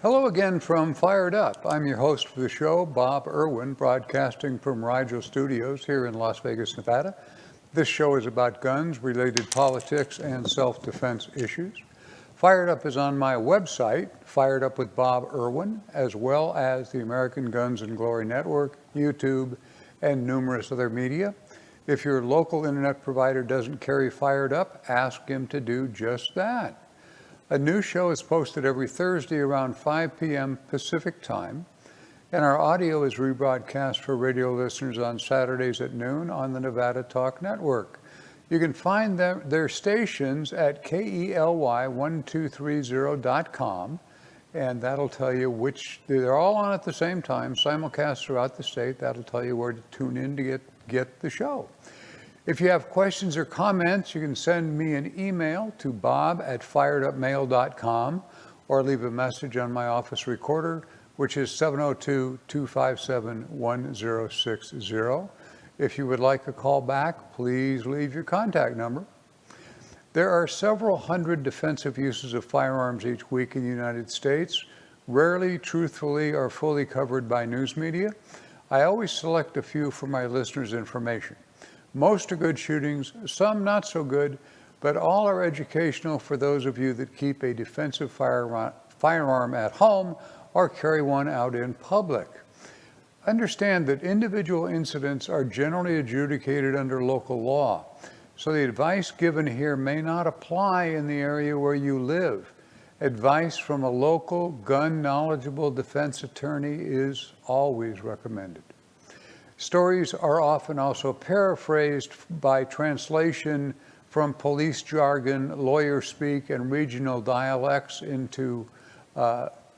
Hello again from Fired Up. I'm your host for the show, Bob Irwin, broadcasting from Rigel Studios here in Las Vegas, Nevada. This show is about guns, related politics, and self-defense issues. Fired Up is on my website, Fired Up with Bob Irwin, as well as the American Guns and Glory Network, YouTube, and numerous other media. If your local internet provider doesn't carry Fired Up, ask him to do just that. A new show is posted every Thursday around 5 p.m. Pacific Time, and our audio is rebroadcast for radio listeners on Saturdays at noon on the Nevada Talk Network. You can find their stations at KELY1230.com, and that'll tell you which, they're all on at the same time, simulcast throughout the state. That'll tell you where to tune in to get the show. If you have questions or comments, you can send me an email to bob@firedupmail.com or leave a message on my office recorder, which is 702-257-1060. If you would like a call back, please leave your contact number. There are several hundred defensive uses of firearms each week in the United States. Rarely, truthfully, are fully covered by news media. I always select a few for my listeners' information. Most are good shootings, some not so good, but all are educational for those of you that keep a defensive firearm at home or carry one out in public. Understand that individual incidents are generally adjudicated under local law, so the advice given here may not apply in the area where you live. Advice from a local, gun-knowledgeable defense attorney is always recommended. Stories are often also paraphrased by translation from police jargon, lawyer speak, and regional dialects into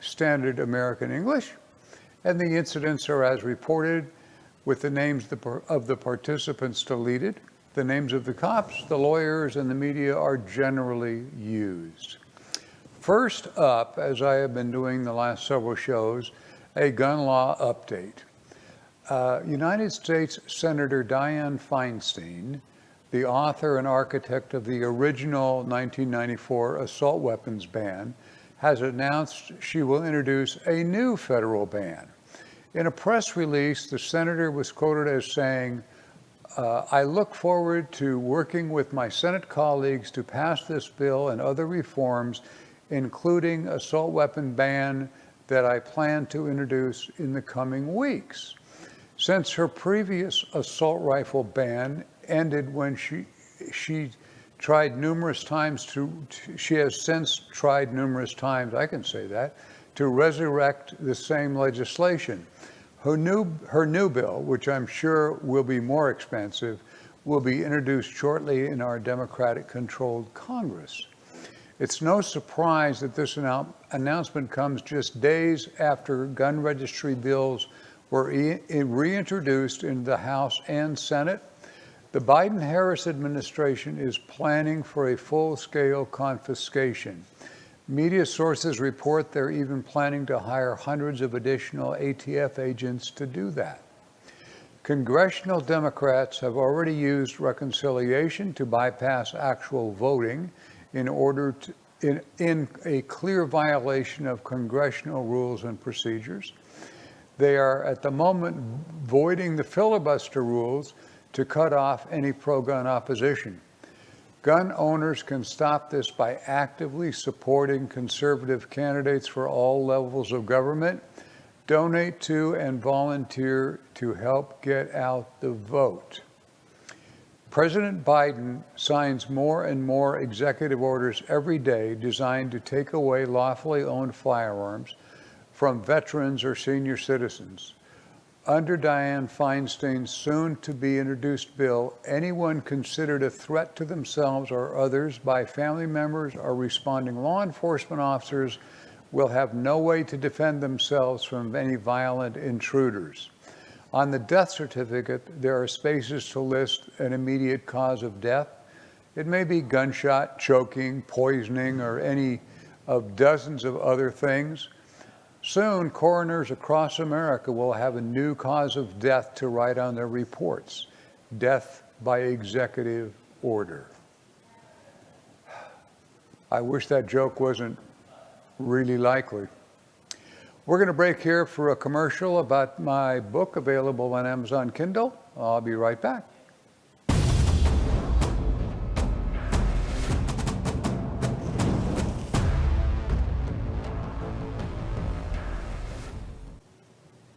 standard American English. And the incidents are as reported, with the names of the participants deleted. The names of the cops, the lawyers, and the media are generally used. First up, as I have been doing the last several shows, a gun law update. United States Senator Dianne Feinstein, the author and architect of the original 1994 assault weapons ban, has announced she will introduce a new federal ban. In a press release, the senator was quoted as saying, I look forward to working with my Senate colleagues to pass this bill and other reforms, including assault weapon ban that I plan to introduce in the coming weeks. Since her previous assault rifle ban ended when she tried numerous times she has since tried numerous times, I can say that, to resurrect the same legislation. Her new bill, which I'm sure will be more expensive, will be introduced shortly in our Democratic-controlled Congress. It's no surprise that this announcement comes just days after gun registry bills were reintroduced in the House and Senate. The Biden-Harris administration is planning for a full-scale confiscation. Media sources report they're even planning to hire hundreds of additional ATF agents to do that. Congressional Democrats have already used reconciliation to bypass actual voting in order to, in a clear violation of congressional rules and procedures. They are at the moment voiding the filibuster rules to cut off any pro-gun opposition. Gun owners can stop this by actively supporting conservative candidates for all levels of government, donate to and volunteer to help get out the vote. President Biden signs more and more executive orders every day designed to take away lawfully owned firearms from veterans or senior citizens. Under Dianne Feinstein's soon-to-be-introduced bill, anyone considered a threat to themselves or others by family members or responding law enforcement officers will have no way to defend themselves from any violent intruders. On the death certificate, there are spaces to list an immediate cause of death. It may be gunshot, choking, poisoning, or any of dozens of other things. Soon, coroners across America will have a new cause of death to write on their reports: death by executive order. I wish that joke wasn't really likely. We're going to break here for a commercial about my book available on Amazon Kindle. I'll be right back.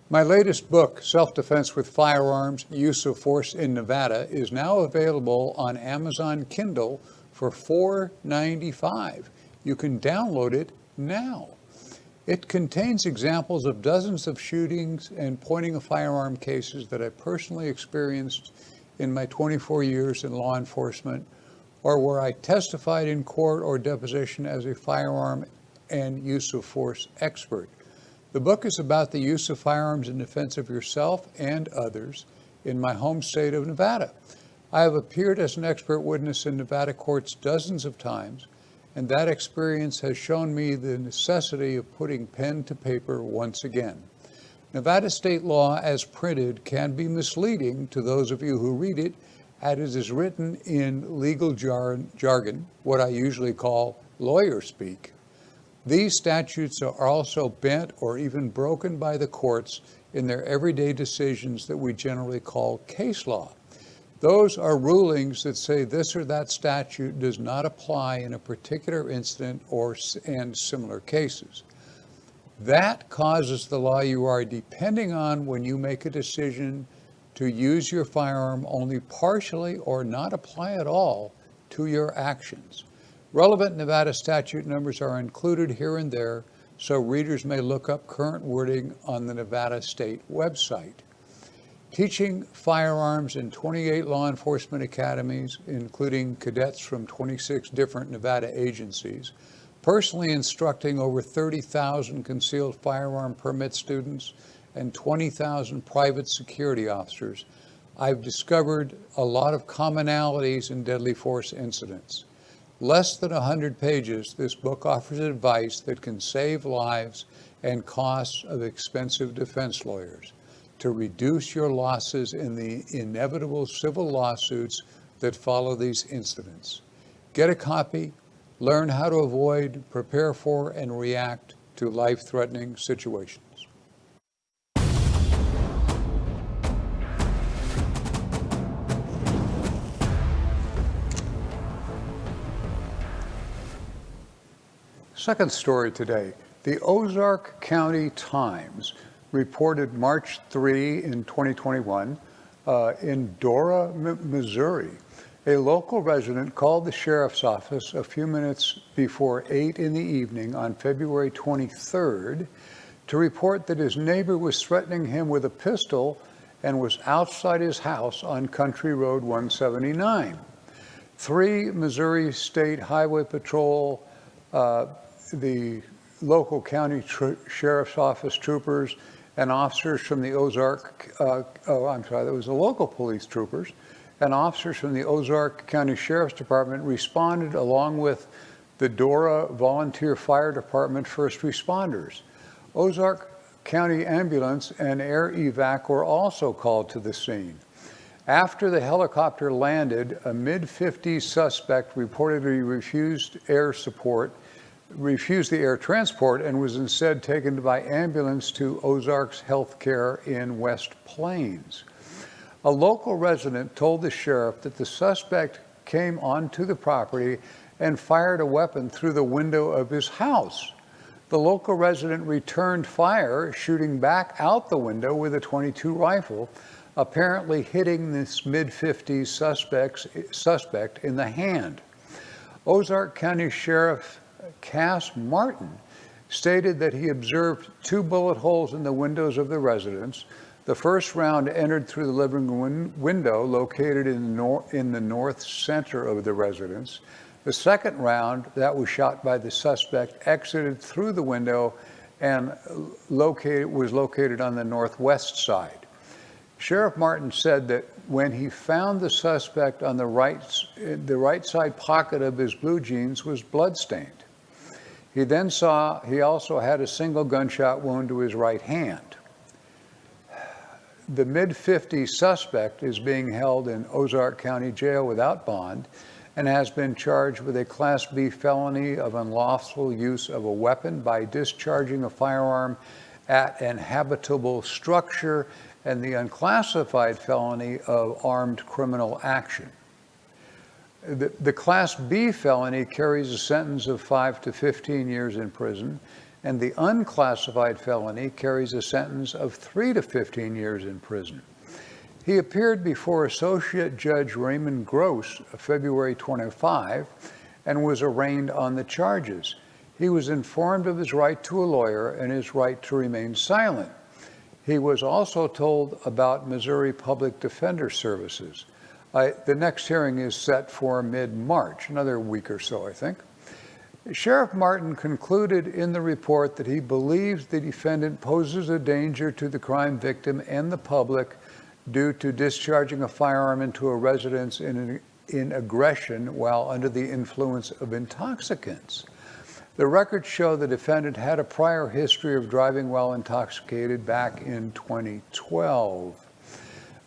My latest book, Self-Defense with Firearms, Use of Force in Nevada, is now available on Amazon Kindle for $4.95. You can download it now. It contains examples of dozens of shootings and pointing a firearm cases that I personally experienced in my 24 years in law enforcement, or where I testified in court or deposition as a firearm and use of force expert. The book is about the use of firearms in defense of yourself and others in my home state of Nevada. I have appeared as an expert witness in Nevada courts dozens of times, and that experience has shown me the necessity of putting pen to paper once again. Nevada state law as printed can be misleading to those of you who read it, as it is written in legal jargon, what I usually call lawyer speak. These statutes are also bent or even broken by the courts in their everyday decisions that we generally call case law. Those are rulings that say this or that statute does not apply in a particular incident and similar cases. That causes the law you are depending on when you make a decision to use your firearm only partially or not apply at all to your actions. Relevant Nevada statute numbers are included here and there, so readers may look up current wording on the Nevada State website. Teaching firearms in 28 law enforcement academies, including cadets from 26 different Nevada agencies, personally instructing over 30,000 concealed firearm permit students and 20,000 private security officers, I've discovered a lot of commonalities in deadly force incidents. Less than 100 pages, this book offers advice that can save lives and costs of expensive defense lawyers to reduce your losses in the inevitable civil lawsuits that follow these incidents. Get a copy, learn how to avoid, prepare for, and react to life-threatening situations. Second story today. The Ozark County Times reported March 3 in 2021 in Dora, Missouri. A local resident called the sheriff's office a few minutes before 8 in the evening on February 23rd to report that his neighbor was threatening him with a pistol and was outside his house on Country Road 179. 3 Missouri State Highway Patrol, the local county sheriff's office troopers, and officers from the Ozark, that was the local police troopers, and officers from the Ozark County Sheriff's Department responded along with the Dora Volunteer Fire Department first responders. Ozark County Ambulance and Air Evac were also called to the scene. After the helicopter landed, a mid-50s suspect reportedly refused the air transport and was instead taken by ambulance to Ozark's Healthcare in West Plains. A local resident told the sheriff that the suspect came onto the property and fired a weapon through the window of his house. The local resident returned fire, shooting back out the window with a .22 rifle, apparently hitting this mid-50s suspect in the hand. Ozark County Sheriff Cass Martin stated that he observed 2 bullet holes in the windows of the residence. The first round entered through the living room window located in the north center of the residence. The second round that was shot by the suspect exited through the window and was located on the northwest side. Sheriff Martin said that when he found the suspect on the right side pocket of his blue jeans was bloodstained. He then saw he also had a single gunshot wound to his right hand. The mid-50s suspect is being held in Ozark County Jail without bond and has been charged with a Class B felony of unlawful use of a weapon by discharging a firearm at an habitable structure, and the unclassified felony of armed criminal action. The Class B felony carries a sentence of 5 to 15 years in prison, and the unclassified felony carries a sentence of 3 to 15 years in prison. He appeared before Associate Judge Raymond Gross February 25 and was arraigned on the charges. He was informed of his right to a lawyer and his right to remain silent. He was also told about Missouri Public Defender Services. The next hearing is set for mid-March, another week or so, I think. Sheriff Martin concluded in the report that he believes the defendant poses a danger to the crime victim and the public due to discharging a firearm into a residence in aggression while under the influence of intoxicants. The records show the defendant had a prior history of driving while intoxicated back in 2012.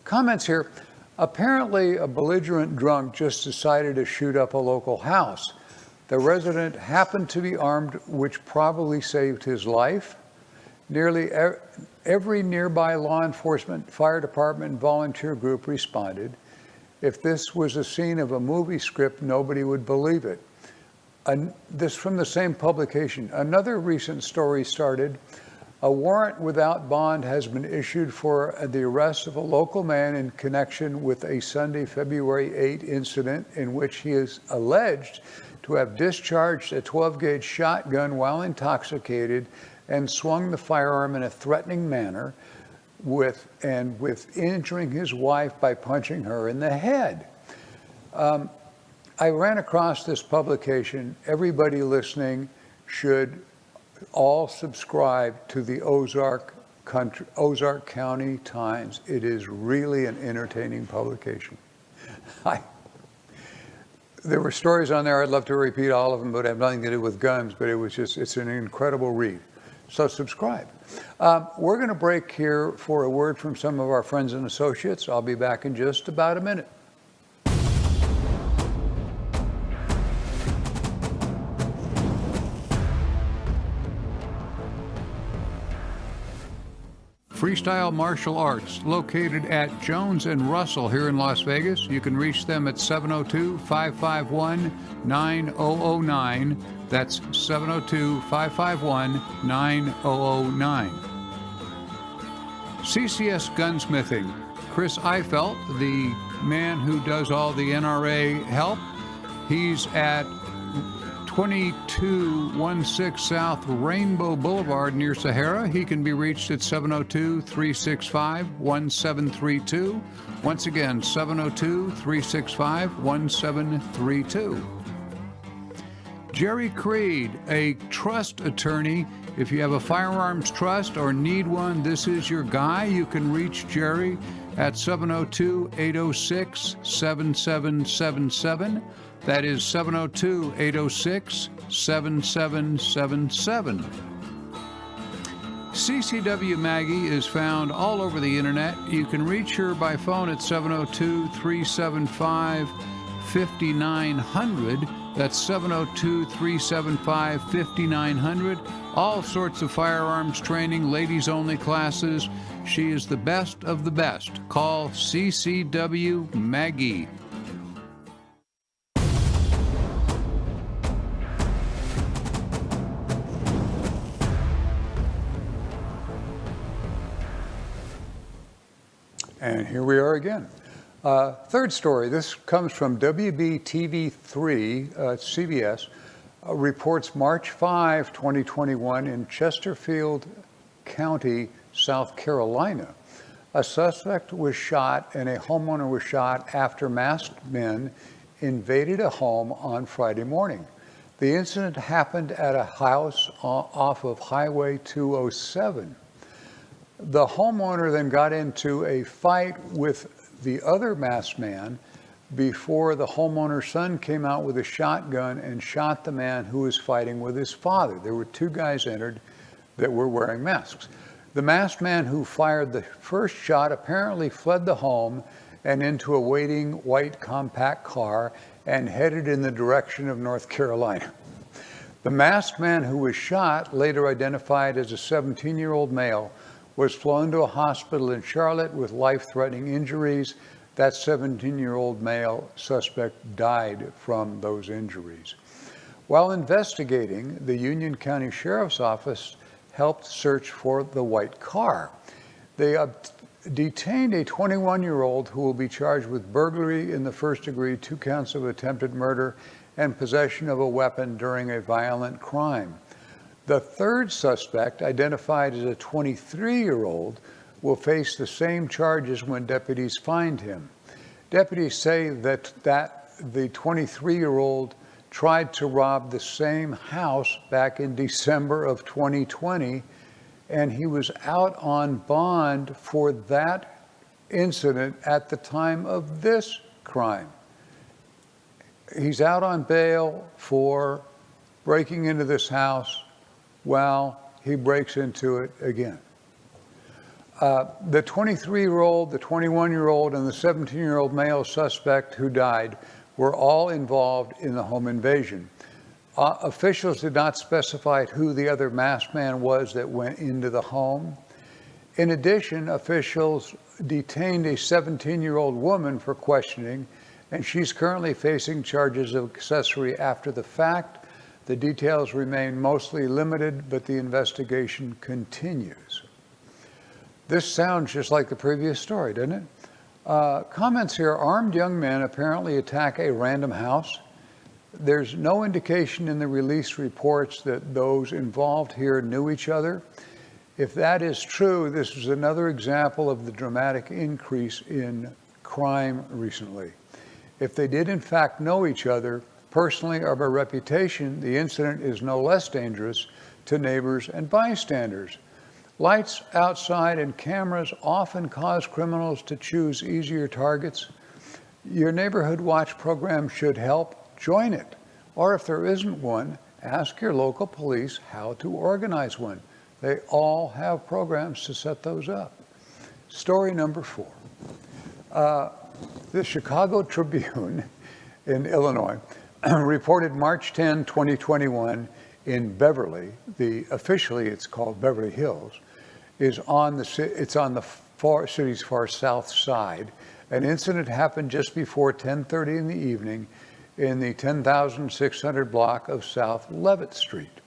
Comments here. Apparently, a belligerent drunk just decided to shoot up a local house. The resident happened to be armed, which probably saved his life. Nearly every nearby law enforcement, fire department, and volunteer group responded. If this was a scene of a movie script, nobody would believe it. This from the same publication. Another recent story started. A warrant without bond has been issued for the arrest of a local man in connection with a Sunday, February 8 incident in which he is alleged to have discharged a 12-gauge shotgun while intoxicated and swung the firearm in a threatening manner with injuring his wife by punching her in the head. I ran across this publication. Everybody listening should all subscribe to the Ozark County Times. It is really an entertaining publication. There were stories on there, I'd love to repeat all of them, but have nothing to do with guns, but it's an incredible read. So subscribe. We're going to break here for a word from some of our friends and associates. I'll be back in just about a minute. Freestyle Martial Arts, located at Jones and Russell here in Las Vegas. You can reach them at 702-551-9009. That's 702-551-9009. CCS Gunsmithing. Chris Eifelt, the man who does all the NRA help, he's at 2216 South Rainbow Boulevard near Sahara. He can be reached at 702-365-1732. Once again, 702-365-1732. Jerry Creed, a trust attorney. If you have a firearms trust or need one, this is your guy. You can reach Jerry at 702-806-7777. That is 702-806-7777. CCW Maggie is found all over the internet. You can reach her by phone at 702-375-5900. That's 702-375-5900. All sorts of firearms training, ladies only classes. She is the best of the best. Call CCW Maggie. And here we are again. Third story, this comes from WBTV3, CBS, reports March 5, 2021 in Chesterfield County, South Carolina. A suspect was shot and a homeowner was shot after masked men invaded a home on Friday morning. The incident happened at a house off of Highway 207. The homeowner then got into a fight with the other masked man before the homeowner's son came out with a shotgun and shot the man who was fighting with his father. There were two guys entered that were wearing masks. The masked man who fired the first shot apparently fled the home and into a waiting white compact car and headed in the direction of North Carolina. The masked man who was shot, later identified as a 17-year-old male, was flown to a hospital in Charlotte with life-threatening injuries. That 17-year-old male suspect died from those injuries. While investigating, the Union County Sheriff's Office helped search for the white car. They detained a 21-year-old who will be charged with burglary in the first degree, 2 counts of attempted murder, and possession of a weapon during a violent crime. The third suspect, identified as a 23-year-old, will face the same charges when deputies find him. Deputies say that the 23-year-old tried to rob the same house back in December of 2020, and he was out on bond for that incident at the time of this crime. He's out on bail for breaking into this house while he breaks into it again. The 23-year-old, the 21-year-old, and the 17-year-old male suspect who died were all involved in the home invasion. Officials did not specify who the other masked man was that went into the home. In addition, officials detained a 17-year-old woman for questioning, and she's currently facing charges of accessory after the fact. The details remain mostly limited, but the investigation continues. This sounds just like the previous story, doesn't it? Comments here: armed young men apparently attack a random house. There's no indication in the release reports that those involved here knew each other. If that is true, this is another example of the dramatic increase in crime recently. If they did in fact know each other, personally or by reputation, the incident is no less dangerous to neighbors and bystanders. Lights outside and cameras often cause criminals to choose easier targets. Your neighborhood watch program should help. Join it. Or if there isn't one, ask your local police how to organize one. They all have programs to set those up. Story number 4. The Chicago Tribune in Illinois reported March 10, 2021 in Beverly, officially it's called Beverly Hills, it's on the city's far south side. An incident happened just before 10:30 in the evening in the 10,600 block of South Levitt Street.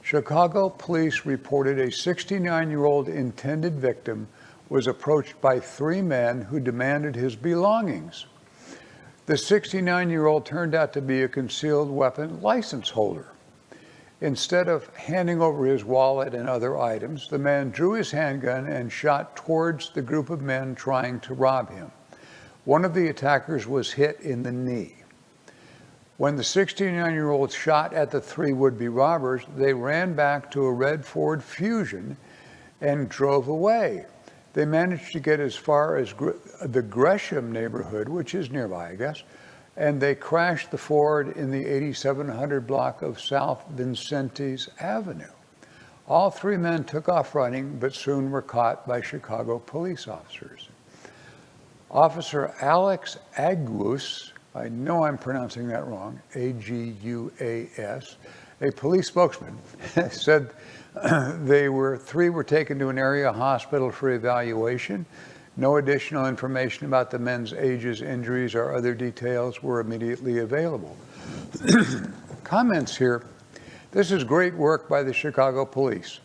Chicago police reported a 69-year-old intended victim was approached by 3 men who demanded his belongings. The 69-year-old turned out to be a concealed weapon license holder. Instead of handing over his wallet and other items, the man drew his handgun and shot towards the group of men trying to rob him. One of the attackers was hit in the knee. When the 69-year-old shot at the 3 would-be robbers, they ran back to a red Ford Fusion and drove away. They managed to get as far as the Gresham neighborhood, which is nearby, I guess, and they crashed the Ford in the 8700 block of South Vincentes Avenue. All 3 men took off running, but soon were caught by Chicago police officers. Officer Alex Aguas, I know I'm pronouncing that wrong, A-G-U-A-S, a police spokesman, said 3 were taken to an area hospital for evaluation. No additional information about the men's ages, injuries, or other details were immediately available. Comments here: this is great work by the Chicago police.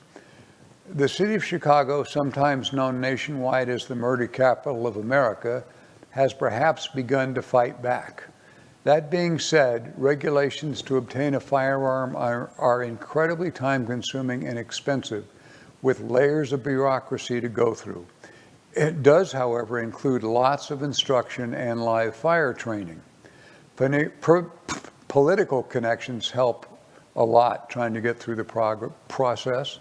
The city of Chicago, sometimes known nationwide as the murder capital of America, has perhaps begun to fight back. That being said, regulations to obtain a firearm are incredibly time-consuming and expensive, with layers of bureaucracy to go through. It does, however, include lots of instruction and live fire training. Political connections help a lot trying to get through the process.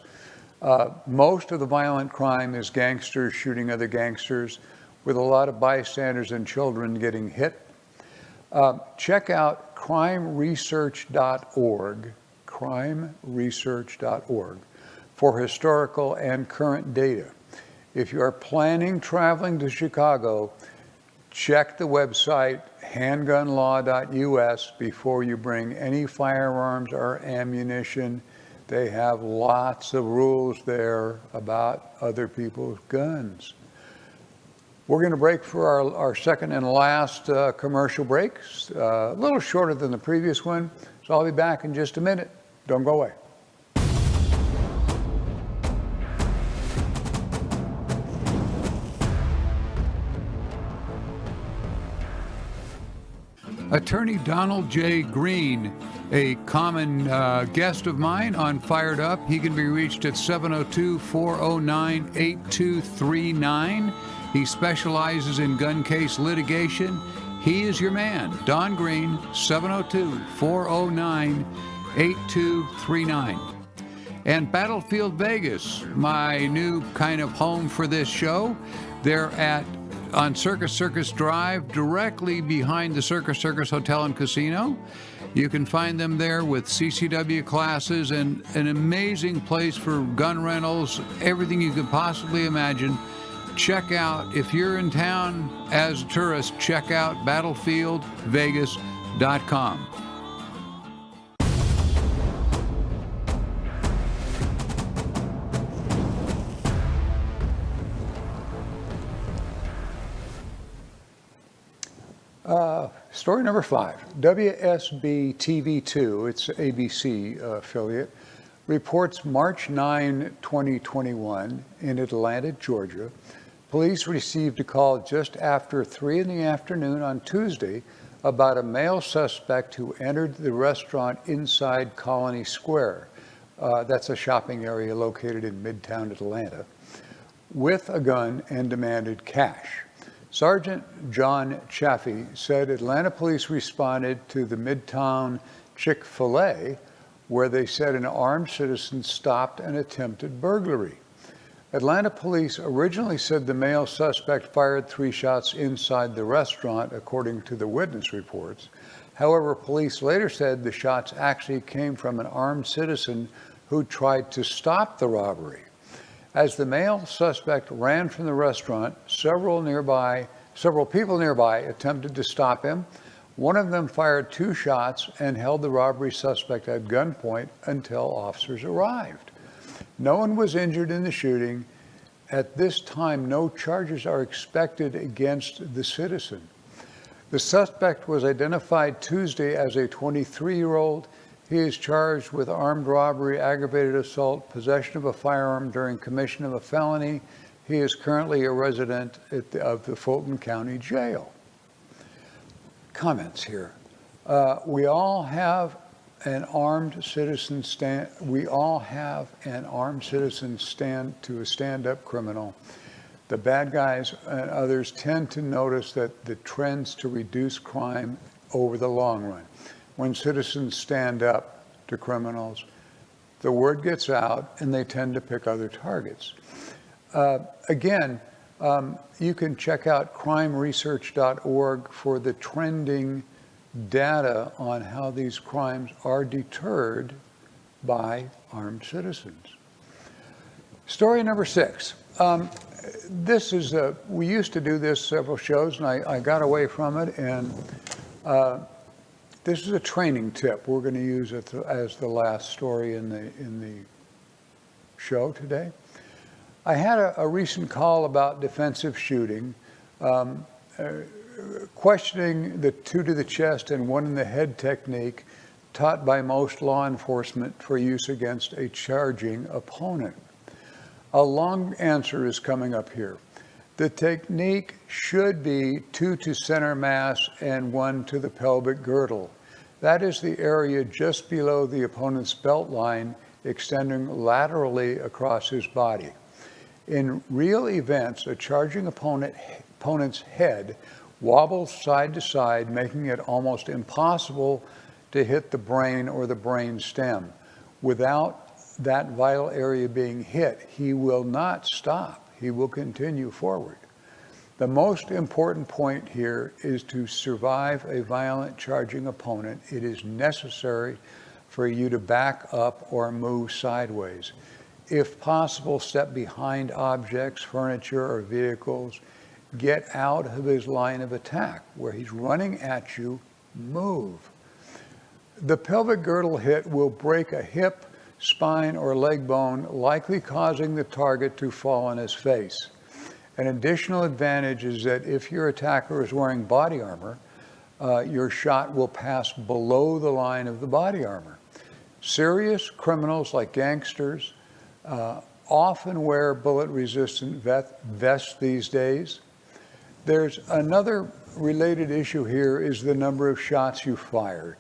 Most of the violent crime is gangsters shooting other gangsters, with a lot of bystanders and children getting hit. Check out crimeresearch.org, crimeresearch.org, for historical and current data. If you are planning traveling to Chicago, Check the website handgunlaw.us before you bring any firearms or ammunition. They have lots of rules there about other people's guns. We're going to break for our second and last commercial break, a little shorter than the previous one, so I'll be back in just a minute. Don't go away. Attorney Donald J. Green, a common guest of mine on Fired Up. He can be reached at 702-409-8239. He specializes in gun case litigation. He is your man. Don Green, 702-409-8239. And Battlefield Vegas, my new kind of home for this show. They're on Circus Circus Drive, directly behind the Circus Circus Hotel and Casino. You can find them there with CCW classes and an amazing place for gun rentals, everything you could possibly imagine. Check out, if you're in town as a tourist, check out battlefieldvegas.com. Story number 5, WSB TV2, it's ABC affiliate, reports March 9, 2021 in Atlanta, Georgia. Police received a call just after 3 in the afternoon on Tuesday about a male suspect who entered the restaurant inside Colony Square. That's a shopping area located in Midtown Atlanta, with a gun and demanded cash. Sergeant John Chaffee said Atlanta police responded to the Midtown Chick-fil-A, where they said an armed citizen stopped an attempted burglary. Atlanta police originally said the male suspect fired 3 shots inside the restaurant, according to the witness reports. However, police later said the shots actually came from an armed citizen who tried to stop the robbery. As the male suspect ran from the restaurant, several people nearby attempted to stop him. One of them fired 2 shots and held the robbery suspect at gunpoint until officers arrived. No one was injured in the shooting. At this time, no charges are expected against the citizen. The suspect was identified Tuesday as a 23-year-old. He is charged with armed robbery, aggravated assault, possession of a firearm during commission of a felony. He is currently a resident of the Fulton County Jail. Comments here. We all have an armed citizen stand. We all have an armed citizen stand to a stand-up criminal. The bad guys and others tend to notice that the trends to reduce crime over the long run. When citizens stand up to criminals, the word gets out and they tend to pick other targets. Again, you can check out crimeresearch.org for the trending data on how these crimes are deterred by armed citizens. Story number 6. This is we used to do this several shows, and I got away from it, and this is a training tip we're going to use it as the last story in the show today. I had a recent call about defensive shooting, questioning the 2 to the chest and 1 in the head technique taught by most law enforcement for use against a charging opponent. A long answer is coming up here. The technique should be 2 to center mass and 1 to the pelvic girdle. That is the area just below the opponent's belt line, extending laterally across his body. In real events, a charging opponent's head wobbles side to side, making it almost impossible to hit the brain or the brain stem. Without that vital area being hit, he will not stop. He will continue forward. The most important point here is to survive a violent charging opponent. It is necessary for you to back up or move sideways. If possible, step behind objects, furniture, or vehicles. Get out of his line of attack. Where he's running at you, move. The pelvic girdle hit will break a hip, spine, or leg bone, likely causing the target to fall on his face. An additional advantage is that if your attacker is wearing body armor, your shot will pass below the line of the body armor. Serious criminals like gangsters often wear bullet-resistant vests these days. There's another related issue here is the number of shots you fired.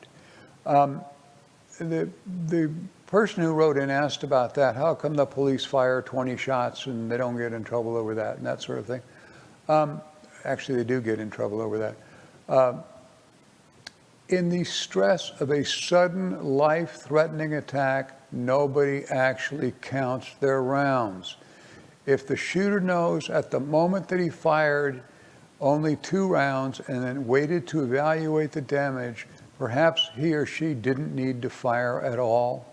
The person who wrote in asked about that. How come the police fire 20 shots and they don't get in trouble over that and that sort of thing? Actually, they do get in trouble over that. In the stress of a sudden life-threatening attack, nobody actually counts their rounds. If the shooter knows at the moment that he fired only 2 rounds and then waited to evaluate the damage, perhaps he or she didn't need to fire at all.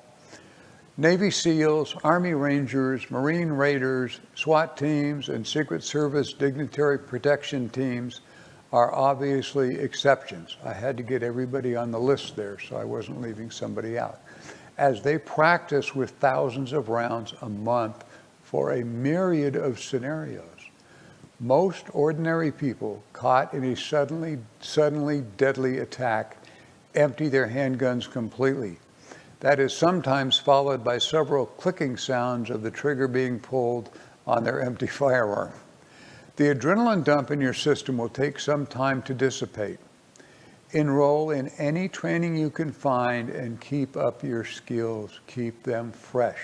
Navy SEALs, Army Rangers, Marine Raiders, SWAT teams, and Secret Service dignitary protection teams are obviously exceptions. I had to get everybody on the list there, so I wasn't leaving somebody out. As they practice with thousands of rounds a month for a myriad of scenarios, most ordinary people caught in a suddenly deadly attack empty their handguns completely. That is sometimes followed by several clicking sounds of the trigger being pulled on their empty firearm. The adrenaline dump in your system will take some time to dissipate. Enroll in any training you can find and keep up your skills. Keep them fresh.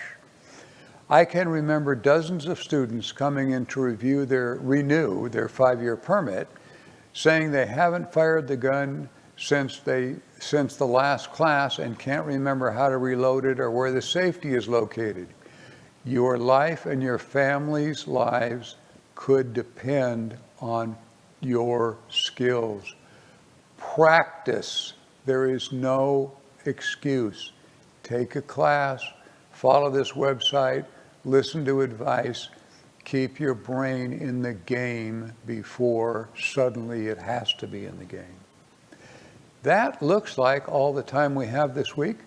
I can remember dozens of students coming in to renew their 5-year permit, saying they haven't fired the gun since the last class and can't remember how to reload it or where the safety is located. Your life and your family's lives could depend on your skills. Practice. There is no excuse. Take a class, follow this website, listen to advice, keep your brain in the game before suddenly it has to be in the game. That looks like all the time we have this week.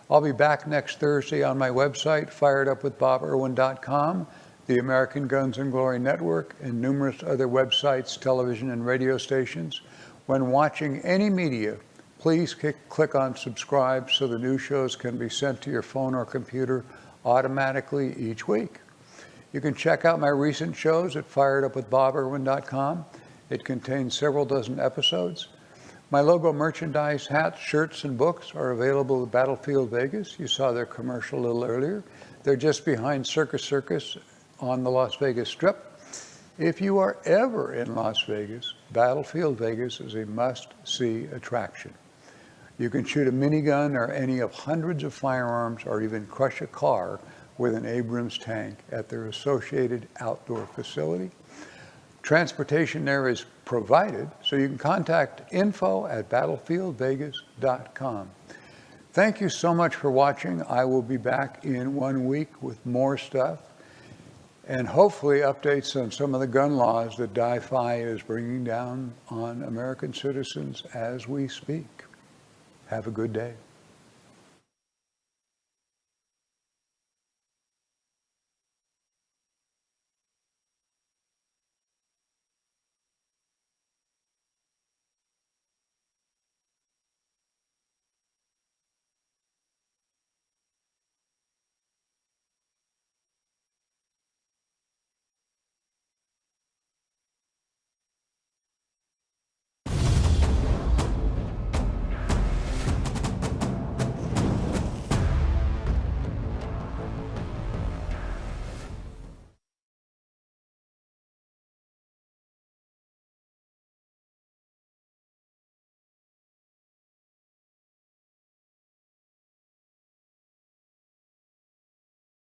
I'll be back next Thursday on my website, firedupwithboberwin.com, the American Guns and Glory Network, and numerous other websites, television, and radio stations. When watching any media, please click on subscribe so the new shows can be sent to your phone or computer automatically each week. You can check out my recent shows at firedupwithboberwin.com. It contains several dozen episodes. My logo merchandise, hats, shirts, and books are available at Battlefield Vegas. You saw their commercial a little earlier. They're just behind Circus Circus on the Las Vegas Strip. If you are ever in Las Vegas, Battlefield Vegas is a must-see attraction. You can shoot a minigun or any of hundreds of firearms or even crush a car with an Abrams tank at their associated outdoor facility. Transportation there is provided, so you can contact info@battlefieldvegas.com. Thank you so much for watching. I will be back in 1 week with more stuff and hopefully updates on some of the gun laws that DIFI is bringing down on American citizens as we speak. Have a good day.